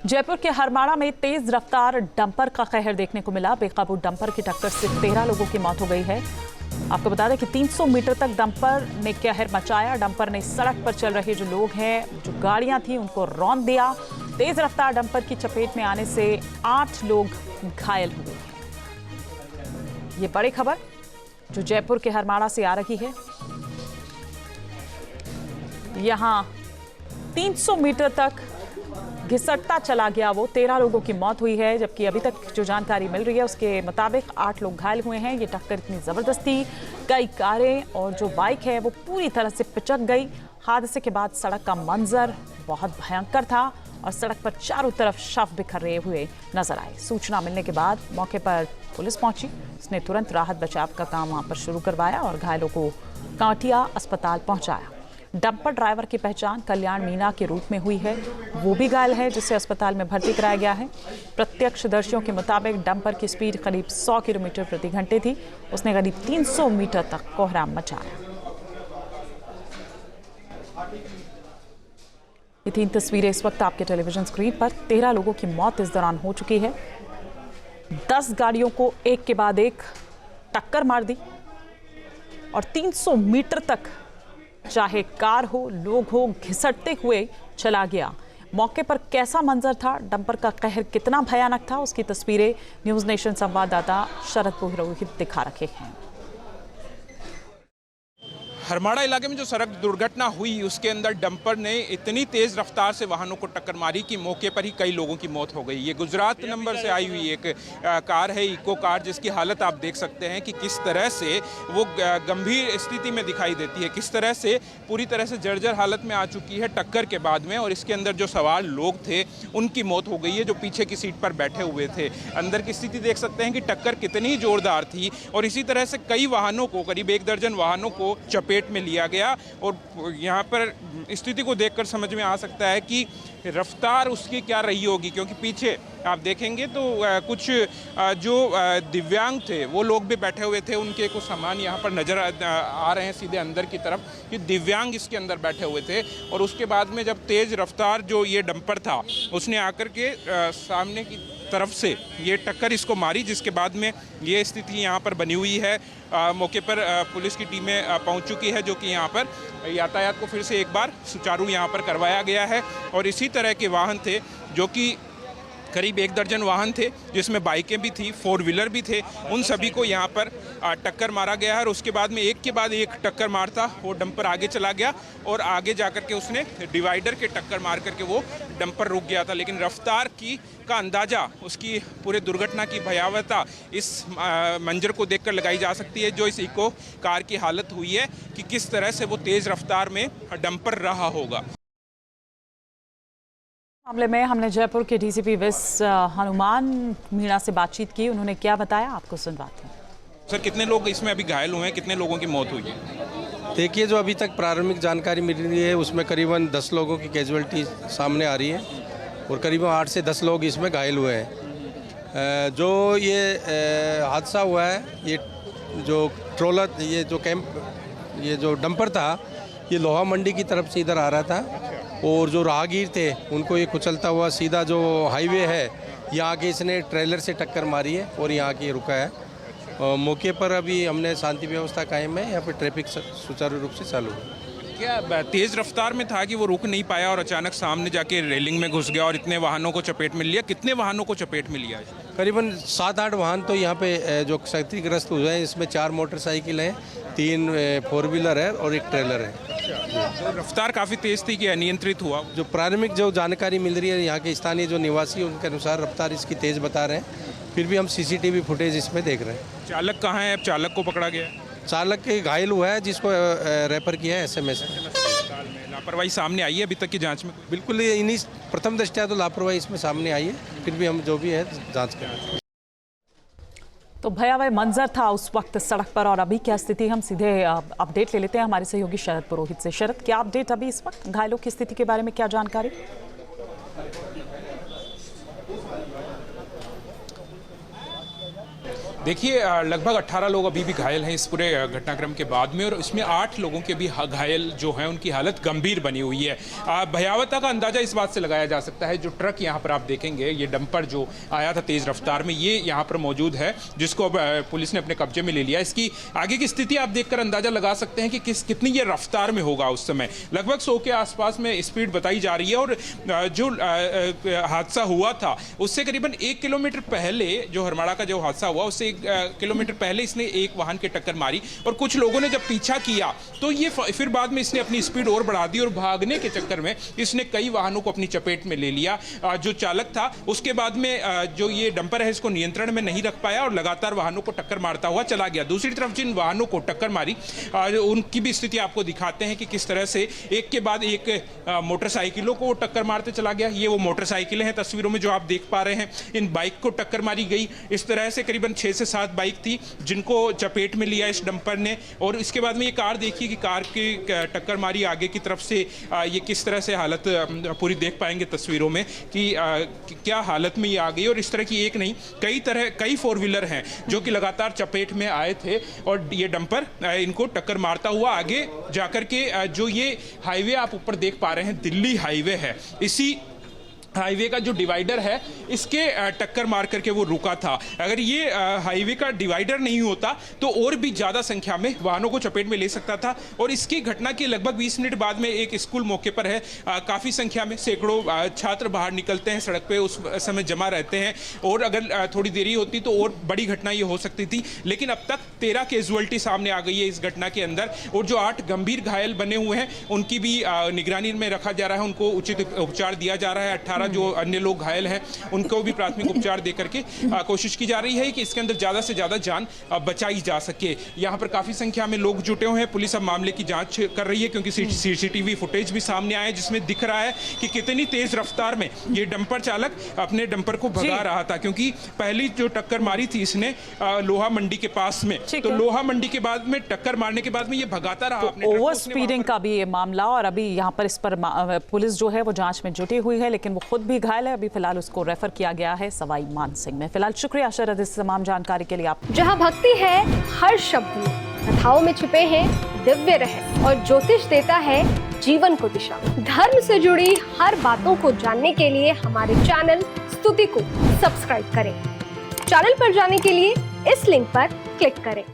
जयपुर के हरमाड़ा में तेज रफ्तार डंपर का कहर देखने को मिला। बेकाबू डंपर की टक्कर से 13 लोगों की मौत हो गई है। आपको बता दें कि 300 मीटर तक डंपर ने कहर मचाया। डंपर ने सड़क पर चल रहे जो लोग हैं, जो गाड़ियां थी, उनको रौंद दिया। तेज रफ्तार डंपर की चपेट में आने से 8 लोग घायल हुए हैं। ये बड़ी खबर जो जयपुर के हरमाड़ा से आ रही है। यहां 300 मीटर तक घिसटता चला गया वो। 13 लोगों की मौत हुई है, जबकि अभी तक जो जानकारी मिल रही है उसके मुताबिक 8 लोग घायल हुए हैं। ये टक्कर इतनी जबरदस्त थी, कई कारें और जो बाइक है वो पूरी तरह से पिचक गई। हादसे के बाद सड़क का मंजर बहुत भयंकर था और सड़क पर चारों तरफ शव बिखरे हुए नजर आए। सूचना मिलने के बाद मौके पर पुलिस पहुंची। उसने तुरंत राहत बचाव का काम वहां पर शुरू करवाया और घायलों को कांटिया अस्पताल पहुंचाया। डंपर ड्राइवर की पहचान कल्याण मीना के रूप में हुई है। वो भी घायल है, जिसे अस्पताल में भर्ती कराया गया है। प्रत्यक्षदर्शियों के मुताबिक डंपर की स्पीड करीब 100 किलोमीटर प्रति घंटे थी। उसने करीब 300 मीटर तक कोहराम मचाया। ये 3 तस्वीरें इस वक्त आपके टेलीविजन स्क्रीन पर। 13 लोगों की मौत इस दौरान हो चुकी है। 10 गाड़ियों को एक के बाद एक टक्कर मार दी और 300 मीटर तक, चाहे कार हो, लोग हो, घिसटते हुए चला गया। मौके पर कैसा मंजर था, डंपर का कहर कितना भयानक था, उसकी तस्वीरें न्यूज़ नेशन संवाददाता शरद पुरोहित दिखा रखे हैं। हरमाड़ा इलाके में जो सड़क दुर्घटना हुई उसके अंदर डंपर ने इतनी तेज रफ्तार से वाहनों को टक्कर मारी कि मौके पर ही कई लोगों की मौत हो गई। ये गुजरात नंबर से आई हुई एक कार है, इको कार, जिसकी हालत आप देख सकते हैं कि किस तरह से वो गंभीर स्थिति में दिखाई देती है, किस तरह से पूरी तरह से जर्जर हालत में आ चुकी है टक्कर के बाद में। और इसके अंदर जो सवार लोग थे उनकी मौत हो गई है, जो पीछे की सीट पर बैठे हुए थे। अंदर की स्थिति देख सकते हैं कि टक्कर कितनी जोरदार थी और इसी तरह से कई वाहनों को, करीब 1 दर्जन वाहनों को चपेट में लिया गया। और यहाँ पर स्थिति को देखकर समझ में आ सकता है कि रफ्तार उसकी क्या रही होगी, क्योंकि पीछे आप देखेंगे तो कुछ जो दिव्यांग थे वो लोग भी बैठे हुए थे। उनके कुछ सामान यहाँ पर नजर आ रहे हैं सीधे अंदर की तरफ, कि दिव्यांग इसके अंदर बैठे हुए थे। और उसके बाद में जब तेज रफ्तार जो ये डंपर था उसने आकर के सामने की तरफ से ये टक्कर इसको मारी, जिसके बाद में ये स्थिति यहाँ पर बनी हुई है। मौके पर पुलिस की टीमें पहुँच चुकी है, जो कि यहाँ पर यातायात को फिर से एक बार सुचारू यहाँ पर करवाया गया है। और इसी तरह के वाहन थे, जो कि करीब 1 दर्जन वाहन थे, जिसमें बाइकें भी थी, 4 व्हीलर भी थे। उन सभी को यहाँ पर टक्कर मारा गया है और उसके बाद में एक के बाद एक टक्कर मारता वो डंपर आगे चला गया और आगे जाकर के उसने डिवाइडर के टक्कर मार करके वो डंपर रुक गया था। लेकिन रफ्तार का अंदाज़ा, उसकी पूरे दुर्घटना की भयावहता इस मंजर को देखकर लगाई जा सकती है, जो इस इको कार की हालत हुई है, कि किस तरह से वो तेज़ रफ्तार में डंपर रहा होगा। मामले में हमने जयपुर के डीसीपी विस हनुमान मीणा से बातचीत की। उन्होंने क्या बताया, आपको सुनवाते हैं। सर, कितने लोग इसमें अभी घायल हुए हैं, कितने लोगों की मौत हुई है? देखिए, जो अभी तक प्रारंभिक जानकारी मिल रही है उसमें करीबन 10 लोगों की कैजुअलिटी सामने आ रही है और करीबन 8 से 10 लोग इसमें घायल हुए हैं। जो ये हादसा हुआ है, ये जो ट्रोलर, ये जो डंपर था, ये लोहा मंडी की तरफ से इधर आ रहा था और जो राहगीर थे उनको ये कुचलता हुआ सीधा जो हाईवे है यहाँ के इसने ट्रेलर से टक्कर मारी है और यहाँ के रुका है। मौके पर अभी हमने शांति व्यवस्था कायम है, यहाँ पर ट्रैफिक सुचारू रूप से चालू है। क्या तेज़ रफ्तार में था कि वो रुक नहीं पाया और अचानक सामने जाके रेलिंग में घुस गया और इतने वाहनों को चपेट में लिया? कितने वाहनों को चपेट में लिया? करीबन 7-8 वाहन तो यहाँ पे जो क्षतिग्रस्त हुए हैं, इसमें 4 मोटरसाइकिल हैं, 3 4 व्हीलर है और 1 ट्रेलर है। तो रफ्तार काफ़ी तेज़ थी कि अनियंत्रित हुआ? जो प्रारंभिक जो जानकारी मिल रही है यहाँ के स्थानीय जो निवासी, उनके अनुसार रफ्तार इसकी तेज़ बता रहे हैं। फिर भी हम सीसीटीवी फुटेज इसमें देख रहे हैं। चालक कहाँ है? अब चालक को पकड़ा गया? चालक के घायल हुआ है, जिसको रेफर किया है SMS में। लापरवाही सामने आई है अभी तक की जांच में? बिल्कुल, ये इन्हीं प्रथम दृष्टया तो लापरवाही इसमें सामने आई है, फिर भी हम जो भी है जांच करें। तो भयावह मंजर था उस वक्त सड़क पर। और अभी क्या स्थिति, हम सीधे अपडेट ले लेते हैं हमारे सहयोगी शरद पुरोहित से। शरद, क्या अपडेट अभी इस वक्त, घायलों की स्थिति के बारे में क्या जानकारी? देखिए लगभग 18 लोग अभी भी घायल हैं इस पूरे घटनाक्रम के बाद में, और इसमें 8 लोगों के भी घायल जो हैं उनकी हालत गंभीर बनी हुई है। भयावहता का अंदाजा इस बात से लगाया जा सकता है, जो ट्रक यहाँ पर आप देखेंगे, ये डंपर जो आया था तेज रफ्तार में, ये यहाँ पर मौजूद है, जिसको अब पुलिस ने अपने कब्जे में ले लिया। इसकी आगे की स्थिति आप देखकर अंदाजा लगा सकते हैं कि कितनी ये रफ्तार में होगा। उस समय लगभग 100 के आसपास में स्पीड बताई जा रही है, और जो हादसा हुआ था उससे करीबन 1 किलोमीटर पहले, जो हरमाड़ा का जो हादसा हुआ उससे 1 किलोमीटर पहले इसने एक वाहन के टक्कर मारी, और कुछ लोगों ने जब पीछा किया तो ये फिर बाद में इसने अपनी स्पीड और बढ़ा दी, और भागने के चक्कर में इसने कई वाहनों को अपनी चपेट में ले लिया। जो चालक था उसके बाद में जो ये डंपर है इसको नियंत्रण में नहीं रख पाया और लगातार वाहनों को टक्कर मारता हुआ चला गया। दूसरी तरफ जिन वाहनों को टक्कर मारी उनकी भी स्थिति आपको दिखाते हैं कि किस तरह से एक के बाद एक मोटरसाइकिलों को टक्कर मारते चला गया। ये वो मोटरसाइकिलें हैं तस्वीरों में जो आप देख पा रहे हैं। इन बाइक को टक्कर मारी गई। इस तरह से करीबन 6 से 7 बाइक थी जिनको चपेट में लिया इस डंपर ने, और इसके बाद में ये कार देखिए कि कार की टक्कर मारी आगे की तरफ से। ये किस तरह से हालत पूरी देख पाएंगे तस्वीरों में कि क्या हालत में ये आ गई। और इस तरह की एक नहीं कई 4 व्हीलर हैं जो कि लगातार चपेट में आए थे, और ये डंपर इनको टक्कर मारता हुआ आगे जाकर के जो ये हाईवे आप ऊपर देख पा रहे हैं, दिल्ली हाईवे है, इसी हाईवे का जो डिवाइडर है इसके टक्कर मार करके वो रुका था। अगर ये हाईवे का डिवाइडर नहीं होता तो और भी ज़्यादा संख्या में वाहनों को चपेट में ले सकता था। और इसकी घटना के लगभग 20 मिनट बाद में एक स्कूल मौके पर है। काफ़ी संख्या में सैकड़ों छात्र बाहर निकलते हैं सड़क पे, उस समय जमा रहते हैं, और अगर थोड़ी देरी होती तो और बड़ी घटना ये हो सकती थी। लेकिन अब तक 13 कैजुअल्टी सामने आ गई है इस घटना के अंदर, और जो 8 गंभीर घायल बने हुए हैं उनकी भी निगरानी में रखा जा रहा है, उनको उचित उपचार दिया जा रहा है। 18 जो अन्य लोग घायल हैं उनको भी प्राथमिक उपचार देकर के कोशिश की जा रही है कि इसके अंदर ज़्यादा से ज़्यादा जान बचाई जा सके। यहाँ पर काफ़ी संख्या में लोग जुटे हुए हैं। पुलिस अब मामले की जांच कर रही है, क्योंकि सीसीटीवी फुटेज भी सामने आया है जिसमें दिख रहा है कि कितनी तेज रफ्तार में ये डंपर चालक अपने डंपर को भगा रहा था। क्योंकि पहली जो टक्कर मारी थी इसने लोहा मंडी के पास में, तो लोहा मंडी के बाद में टक्कर मारने के बाद में ये भगाता रहा। ओवर स्पीडिंग का भी ये मामला, और अभी यहाँ पर इस पर पुलिस जो है वो जांच में जुटी हुई है, लेकिन वो खुद भी घायल है। अभी फिलहाल उसको रेफर किया गया है सवाई मानसिंह में। फिलहाल शुक्रिया शरद इस तमाम जानकारी के लिए। आप जहां भक्ति है हर शब्द में, कथाओं में छिपे हैं दिव्य रहस्य, और ज्योतिष देता है जीवन को दिशा। धर्म से जुड़ी हर बातों को जानने के लिए हमारे चैनल स्तुति को सब्सक्राइब करें। चैनल पर जाने के लिए इस लिंक पर क्लिक करें।